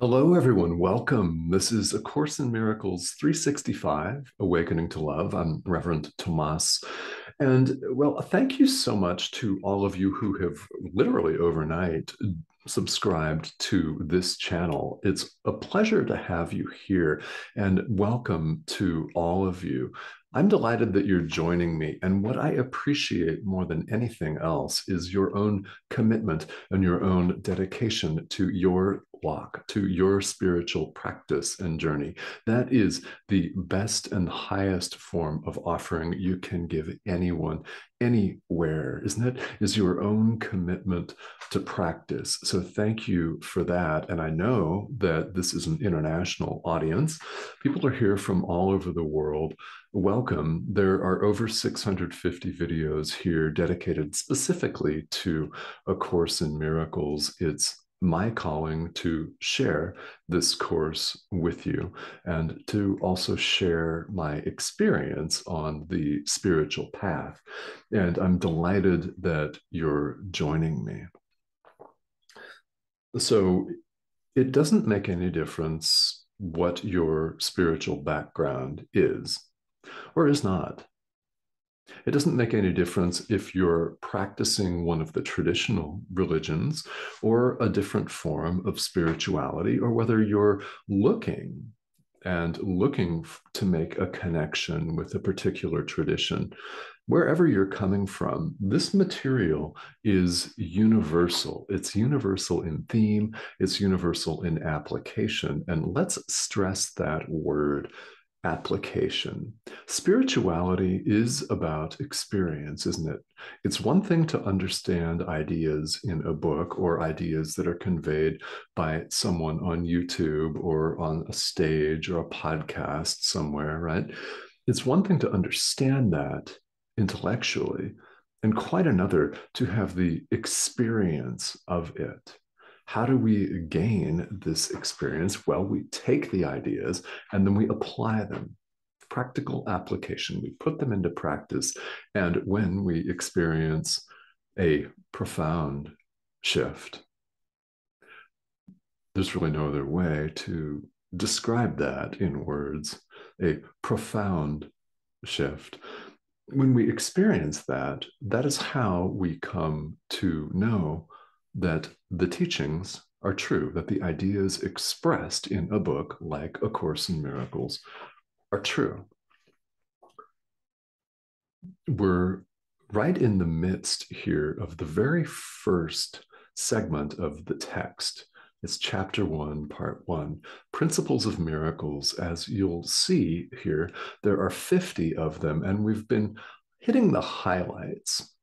Hello, everyone. Welcome. This is A Course in Miracles 365, Awakening to Love. I'm Reverend Tomas. And well, thank you so much to all of you who have literally overnight subscribed to this channel. It's a pleasure to have you here, and welcome to all of you. I'm delighted that you're joining me. And what I appreciate more than anything else is your own commitment and your own dedication to your walk, to your spiritual practice and journey. That is the best and highest form of offering you can give anyone, anywhere, isn't it? Is your own commitment to practice. So thank you for that. And I know that this is an international audience. People are here from all over the world. Welcome. There are over 650 videos here dedicated specifically to A Course in Miracles. It's my calling to share this course with you and to also share my experience on the spiritual path. And I'm delighted that you're joining me. So it doesn't make any difference what your spiritual background is or is not. It doesn't make any difference if you're practicing one of the traditional religions or a different form of spirituality, or whether you're looking to make a connection with a particular tradition. Wherever you're coming from, this material is universal. It's universal in theme, it's universal in application. And let's stress that word, application. Spirituality is about experience, isn't it? It's one thing to understand ideas in a book or ideas that are conveyed by someone on YouTube or on a stage or a podcast somewhere, right? It's one thing to understand that intellectually, and quite another to have the experience of it. How do we gain this experience? Well, we take the ideas and then we apply them. Practical application. We put them into practice. And when we experience a profound shift, there's really no other way to describe that in words, a profound shift. When we experience that, that is how we come to know that the teachings are true, that the ideas expressed in a book like A Course in Miracles are true. We're right in the midst here of the very first segment of the text. It's chapter 1, part 1, Principles of Miracles. As you'll see here, there are 50 of them, and we've been hitting the highlights.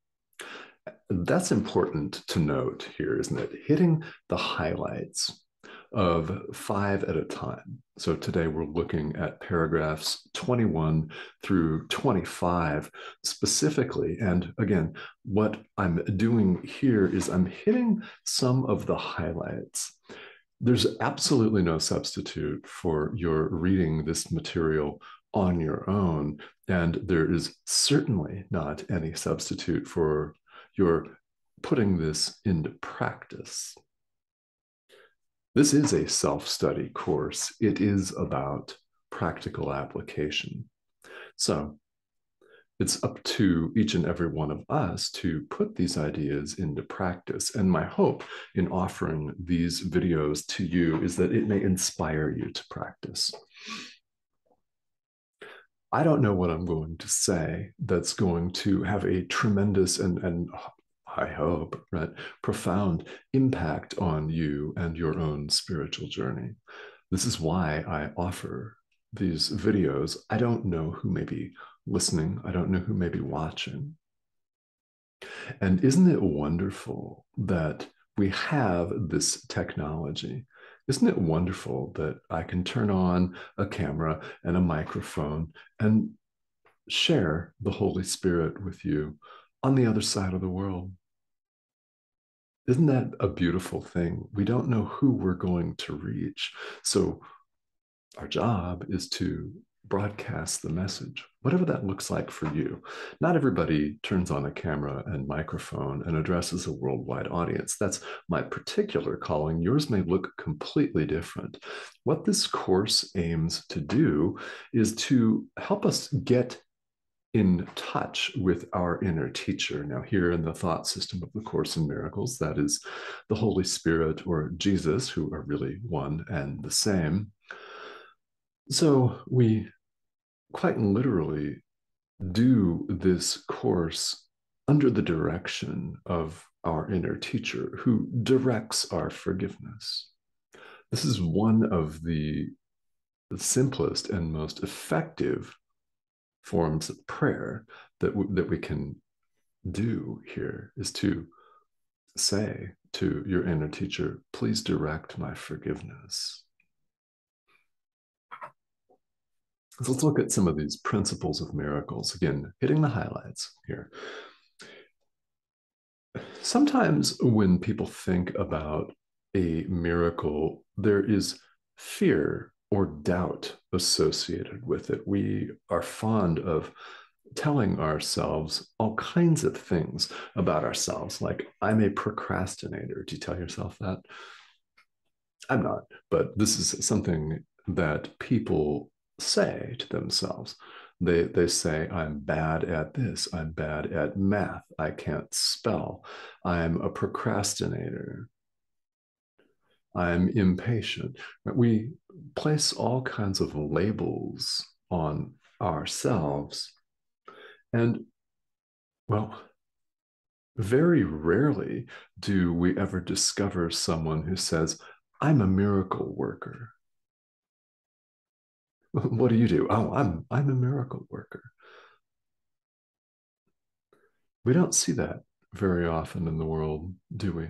That's important to note here, isn't it? Hitting the highlights of 5 at a time. So today we're looking at paragraphs 21 through 25 specifically. And again, what I'm doing here is I'm hitting some of the highlights. There's absolutely no substitute for your reading this material on your own. And there is certainly not any substitute for your putting this into practice. This is a self-study course. It is about practical application. So it's up to each and every one of us to put these ideas into practice. And my hope in offering these videos to you is that it may inspire you to practice. I don't know what I'm going to say that's going to have a tremendous and I hope, right, profound impact on you and your own spiritual journey. This is why I offer these videos. I don't know who may be listening. I don't know who may be watching. And isn't it wonderful that we have this technology? Isn't it wonderful that I can turn on a camera and a microphone and share the Holy Spirit with you on the other side of the world? Isn't that a beautiful thing? We don't know who we're going to reach. So our job is to broadcast the message, whatever that looks like for you. Not everybody turns on a camera and microphone and addresses a worldwide audience. That's my particular calling. Yours may look completely different. What this course aims to do is to help us get in touch with our inner teacher. Now, here in the thought system of the Course in Miracles, that is the Holy Spirit or Jesus, who are really one and the same. So we quite literally do this course under the direction of our inner teacher who directs our forgiveness. This is one of the simplest and most effective forms of prayer that we can do here, is to say to your inner teacher, please direct my forgiveness. So let's look at some of these principles of miracles. Again, hitting the highlights here. Sometimes when people think about a miracle, there is fear or doubt associated with it. We are fond of telling ourselves all kinds of things about ourselves, like, I'm a procrastinator. Do you tell yourself that? I'm not, but this is something that people say to themselves. They say, I'm bad at this, I'm bad at math, I can't spell, I'm a procrastinator, I'm impatient. We place all kinds of labels on ourselves. And, well, very rarely do we ever discover someone who says, I'm a miracle worker. What do you do? Oh, I'm a miracle worker. We don't see that very often in the world, do we?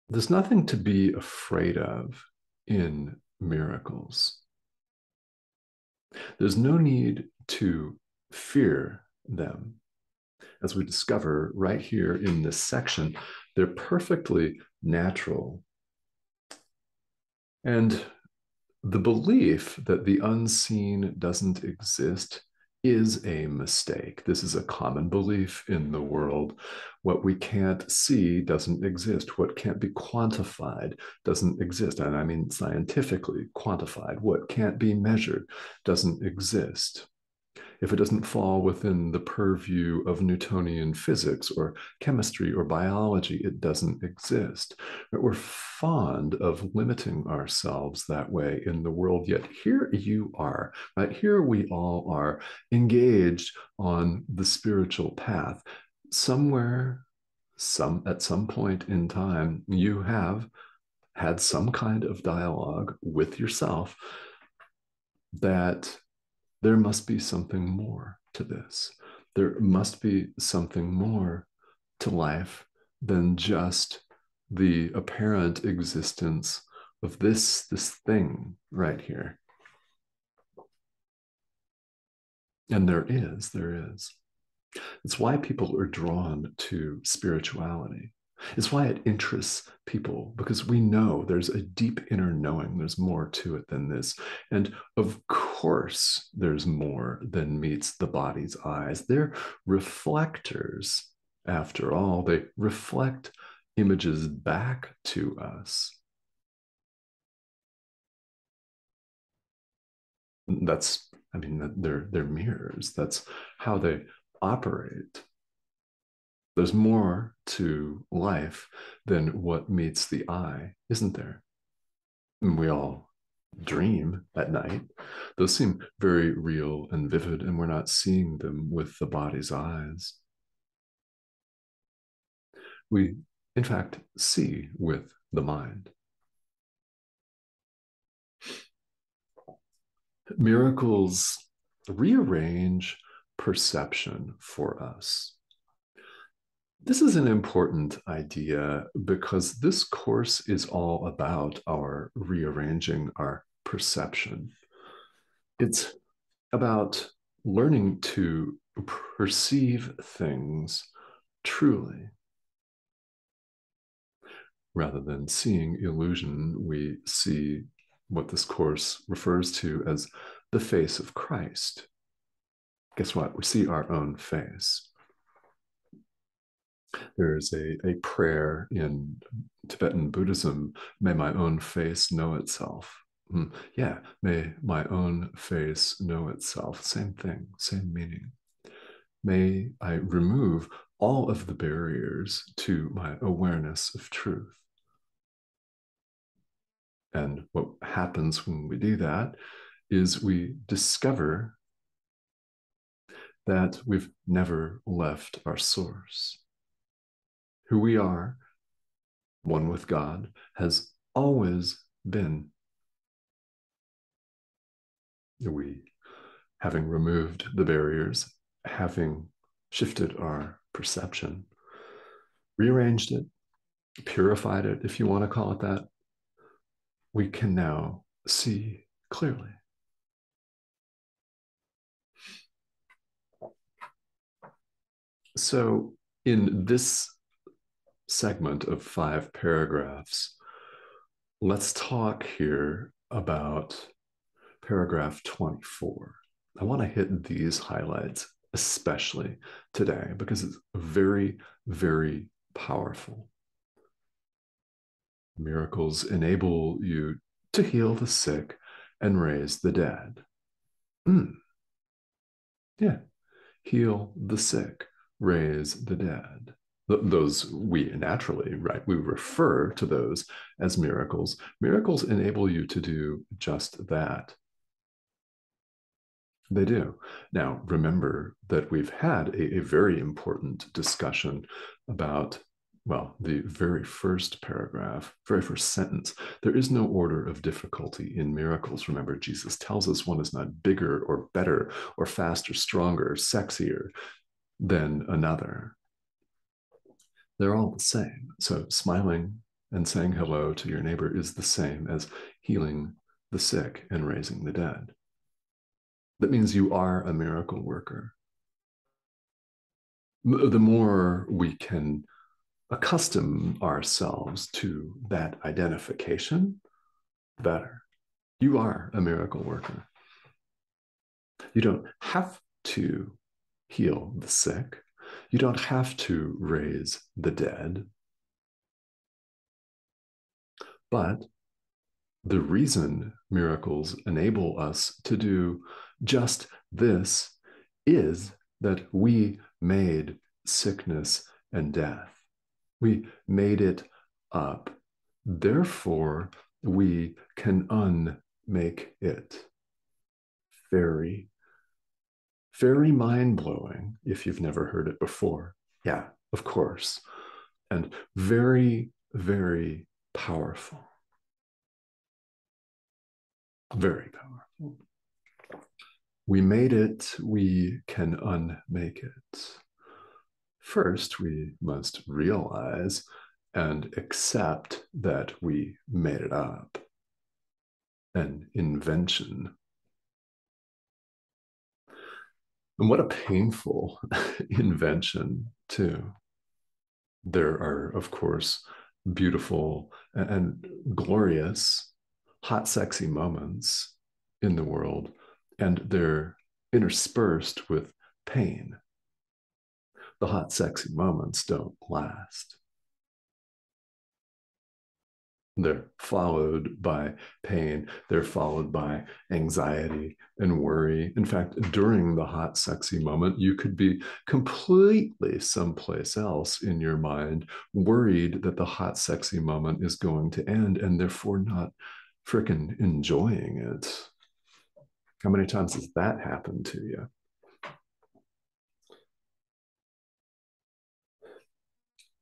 There's nothing to be afraid of in miracles. There's no need to fear them. As we discover right here in this section, they're perfectly natural. And the belief that the unseen doesn't exist is a mistake. This is a common belief in the world. What we can't see doesn't exist. What can't be quantified doesn't exist. And I mean scientifically quantified. What can't be measured doesn't exist. If it doesn't fall within the purview of Newtonian physics or chemistry or biology, it doesn't exist. But we're fond of limiting ourselves that way in the world. Yet here you are, right? Here we all are engaged on the spiritual path. Somewhere, at some point in time, you have had some kind of dialogue with yourself that there must be something more to this. There must be something more to life than just the apparent existence of this thing right here. And there is. It's why people are drawn to spirituality. It's why it interests people, because we know there's a deep inner knowing. There's more to it than this. And of course, there's more than meets the body's eyes. They're reflectors, after all. They reflect images back to us. They're mirrors. That's how they operate. There's more to life than what meets the eye, isn't there? And we all dream at night. Those seem very real and vivid, and we're not seeing them with the body's eyes. We, in fact, see with the mind. Miracles rearrange perception for us. This is an important idea because this course is all about our rearranging our perception. It's about learning to perceive things truly. Rather than seeing illusion, we see what this course refers to as the face of Christ. Guess what? We see our own face. There's a prayer in Tibetan Buddhism, may my own face know itself. Yeah, may my own face know itself. Same thing, same meaning. May I remove all of the barriers to my awareness of truth. And what happens when we do that is we discover that we've never left our source. Who we are, one with God, has always been. We, having removed the barriers, having shifted our perception, rearranged it, purified it, if you want to call it that, we can now see clearly. So, in this segment of 5 paragraphs, let's talk here about paragraph 24. I want to hit these highlights, especially today, because it's very, very powerful. Miracles enable you to heal the sick and raise the dead. Yeah, heal the sick, raise the dead. Those we naturally, right? We refer to those as miracles. Miracles enable you to do just that. They do. Now, remember that we've had a very important discussion about, well, the very first paragraph, very first sentence. There is no order of difficulty in miracles. Remember, Jesus tells us one is not bigger or better or faster, stronger, sexier than another. They're all the same. So smiling and saying hello to your neighbor is the same as healing the sick and raising the dead. That means you are a miracle worker. The more we can accustom ourselves to that identification, the better. You are a miracle worker. You don't have to heal the sick. You don't have to raise the dead. But the reason miracles enable us to do just this is that we made sickness and death. We made it up. Therefore, we can unmake it. Very, very mind-blowing if you've never heard it before. Yeah, of course. And very, very powerful. Very powerful. We made it, we can unmake it. First, we must realize and accept that we made it up. An invention. And what a painful invention, too. There are, of course, beautiful and glorious, hot, sexy moments in the world, and they're interspersed with pain. The hot, sexy moments don't last. They're followed by pain. They're followed by anxiety and worry. In fact, during the hot, sexy moment, you could be completely someplace else in your mind, worried that the hot, sexy moment is going to end and therefore not freaking enjoying it. How many times has that happened to you?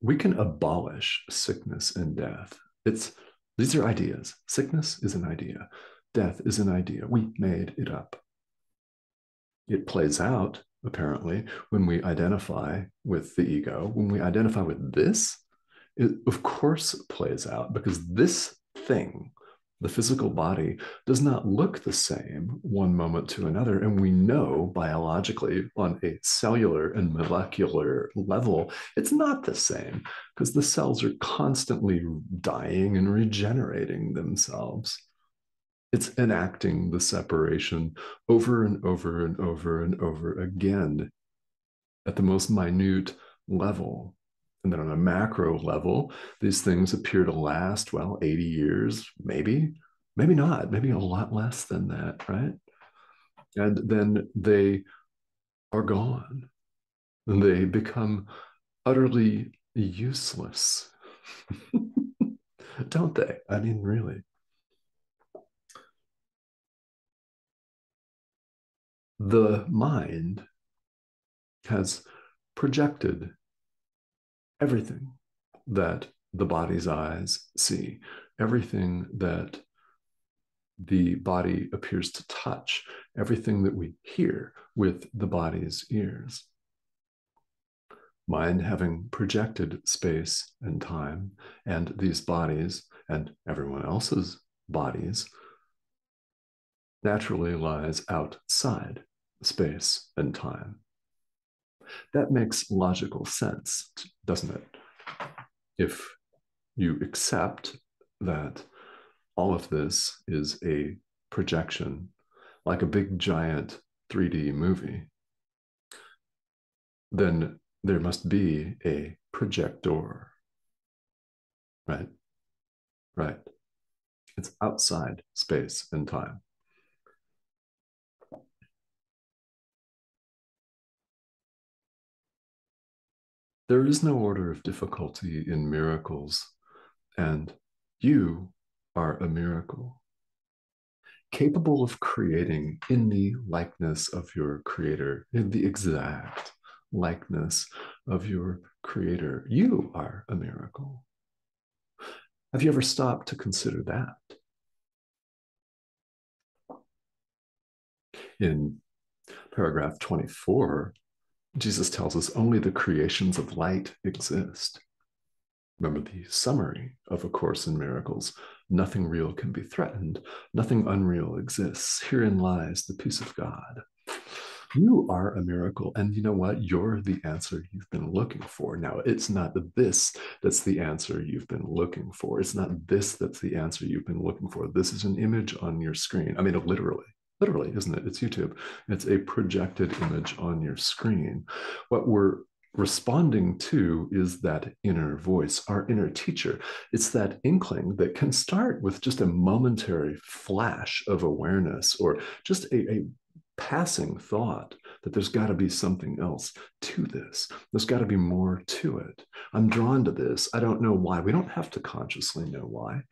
We can abolish sickness and death. These are ideas. Sickness is an idea. Death is an idea. We made it up. It plays out, apparently, when we identify with the ego. When we identify with this, it of course plays out because this thing, The physical body does not look the same one moment to another. And we know biologically on a cellular and molecular level, it's not the same because the cells are constantly dying and regenerating themselves. It's enacting the separation over and over and over and over again at the most minute level. And then on a macro level, these things appear to last, well, 80 years, maybe, maybe not, maybe a lot less than that, right? And then they are gone. And they become utterly useless, don't they? I mean, really. The mind has projected everything that the body's eyes see, everything that the body appears to touch, everything that we hear with the body's ears. Mind having projected space and time and these bodies and everyone else's bodies naturally lies outside space and time. That makes logical sense, doesn't it? If you accept that all of this is a projection, like a big giant 3D movie, then there must be a projector, right? Right. It's outside space and time. There is no order of difficulty in miracles, and you are a miracle, capable of creating in the likeness of your creator, in the exact likeness of your creator. You are a miracle. Have you ever stopped to consider that? In paragraph 24, Jesus tells us only the creations of light exist. Remember the summary of A Course in Miracles. Nothing real can be threatened. Nothing unreal exists. Herein lies the peace of God. You are a miracle. And you know what? You're the answer you've been looking for. Now, it's not this that's the answer you've been looking for. It's not this that's the answer you've been looking for. This is an image on your screen. I mean, literally, isn't it? It's YouTube. It's a projected image on your screen. What we're responding to is that inner voice, our inner teacher. It's that inkling that can start with just a momentary flash of awareness or just a passing thought that there's got to be something else to this. There's got to be more to it. I'm drawn to this. I don't know why. We don't have to consciously know why.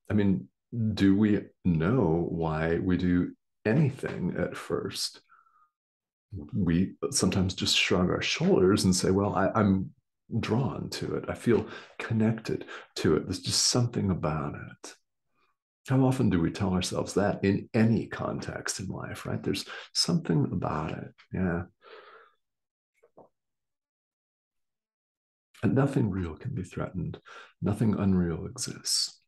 I mean, do we know why we do anything at first? We sometimes just shrug our shoulders and say, well, I'm drawn to it. I feel connected to it. There's just something about it. How often do we tell ourselves that in any context in life, right? There's something about it. Yeah. And nothing real can be threatened. Nothing unreal exists.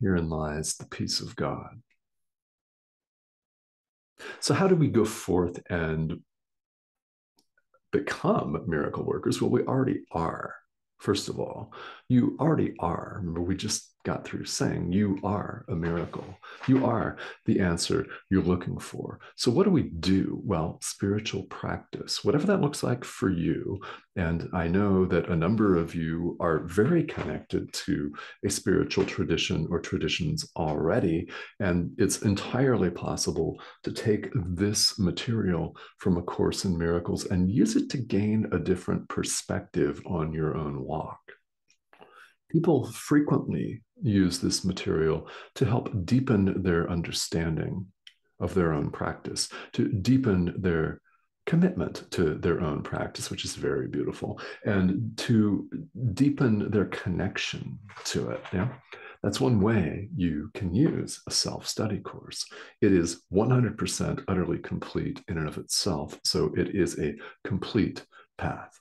Herein lies the peace of God. So, how do we go forth and become miracle workers? Well, we already are. First of all, you already are. Remember, we just got through saying you are a miracle. You are the answer you're looking for. So, what do we do? Well, spiritual practice, whatever that looks like for you. And I know that a number of you are very connected to a spiritual tradition or traditions already. And it's entirely possible to take this material from A Course in Miracles and use it to gain a different perspective on your own walk. People frequently use this material to help deepen their understanding of their own practice, to deepen their commitment to their own practice, which is very beautiful, and to deepen their connection to it. Yeah. That's one way you can use a self-study course. It is 100% utterly complete in and of itself. So it is a complete path.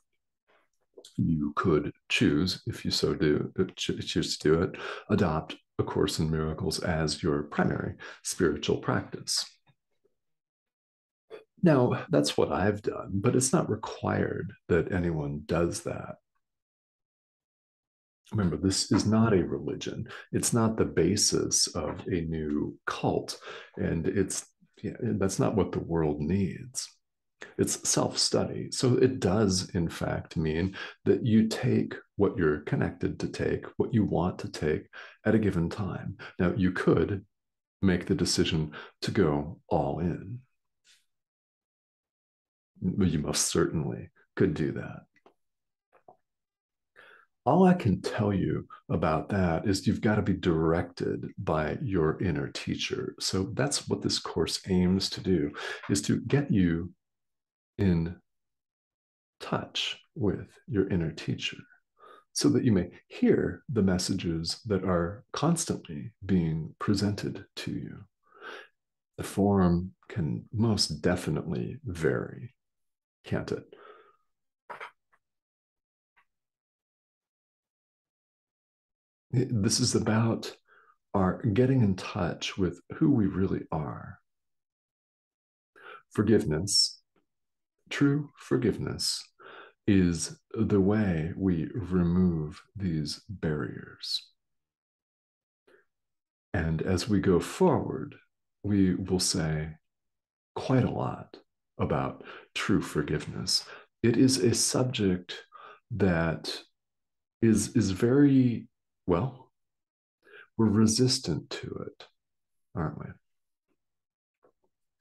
You could choose, if you so do, choose to do it, adopt A Course in Miracles as your primary spiritual practice. Now, that's what I've done, but it's not required that anyone does that. Remember, this is not a religion. It's not the basis of a new cult. And that's not what the world needs. It's self-study. So it does, in fact, mean that you take what you're connected to take, what you want to take at a given time. Now, you could make the decision to go all in. You most certainly could do that. All I can tell you about that is you've got to be directed by your inner teacher. So that's what this course aims to do, is to get you in touch with your inner teacher so that you may hear the messages that are constantly being presented to you. The form can most definitely vary, can't it? This is about our getting in touch with who we really are. Forgiveness, true forgiveness, is the way we remove these barriers. And as we go forward, we will say quite a lot about true forgiveness. It is a subject that is very, well, we're resistant to it, aren't we?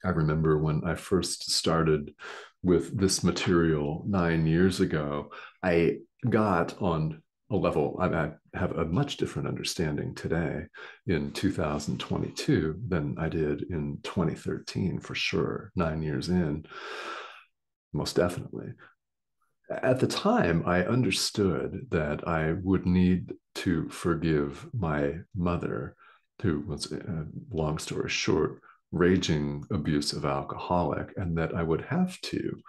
I remember when I first started with this material 9 years ago, I got on a level, I have a much different understanding today in 2022 than I did in 2013, for sure, 9 years in, most definitely. At the time, I understood that I would need to forgive my mother, who was, long story short, raging abusive alcoholic, and that I would have to,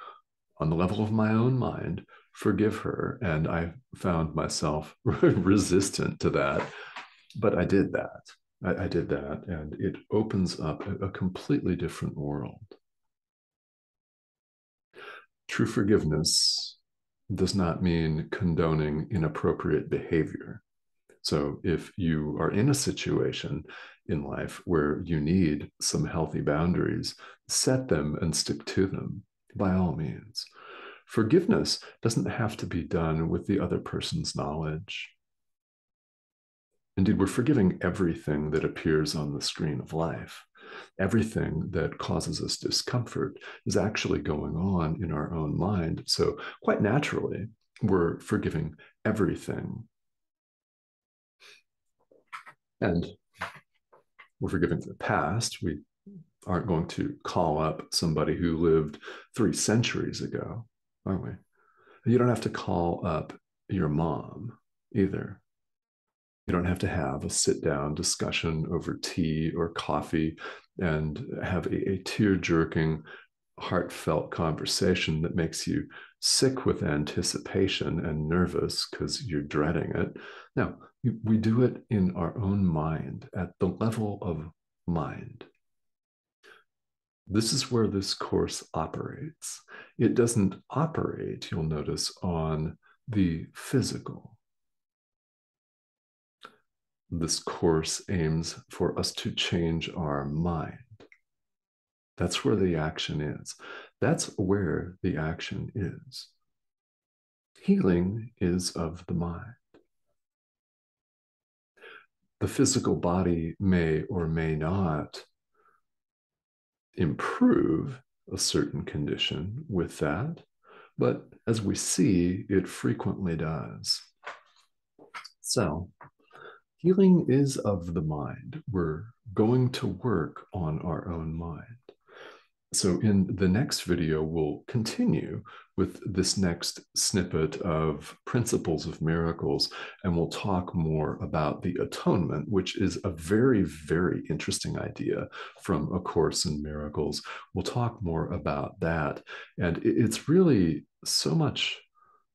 on the level of my own mind, forgive her. And I found myself resistant to that. But I did that. I did that, and it opens up a completely different world. True forgiveness does not mean condoning inappropriate behavior. So if you are in a situation in life where you need some healthy boundaries, set them and stick to them by all means. Forgiveness doesn't have to be done with the other person's knowledge. Indeed, we're forgiving everything that appears on the screen of life. Everything that causes us discomfort is actually going on in our own mind. So quite naturally, we're forgiving everything. And we're forgiving the past. We aren't going to call up somebody who lived 3 centuries ago, are we? You don't have to call up your mom either. You don't have to have a sit-down discussion over tea or coffee and have a tear-jerking, heartfelt conversation that makes you sick with anticipation and nervous because you're dreading it. No, we do it in our own mind, at the level of mind. This is where this course operates. It doesn't operate, you'll notice, on the physical. This course aims for us to change our mind. That's where the action is. That's where the action is. Healing is of the mind. The physical body may or may not improve a certain condition with that, but as we see, it frequently does. So, healing is of the mind. We're going to work on our own mind. So in the next video, we'll continue with this next snippet of Principles of Miracles, and we'll talk more about the atonement, which is a very, very interesting idea from A Course in Miracles. We'll talk more about that. And it's really so much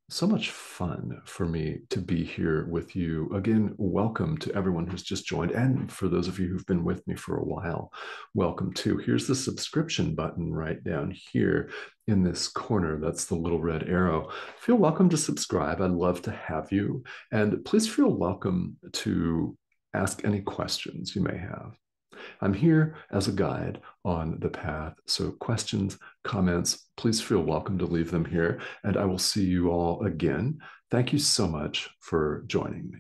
So much fun for me to be here with you. Again, welcome to everyone who's just joined. And for those of you who've been with me for a while, welcome too. Here's the subscription button right down here in this corner. That's the little red arrow. Feel welcome to subscribe. I'd love to have you. And please feel welcome to ask any questions you may have. I'm here as a guide on the path. So questions, comments, please feel welcome to leave them here. And I will see you all again. Thank you so much for joining me.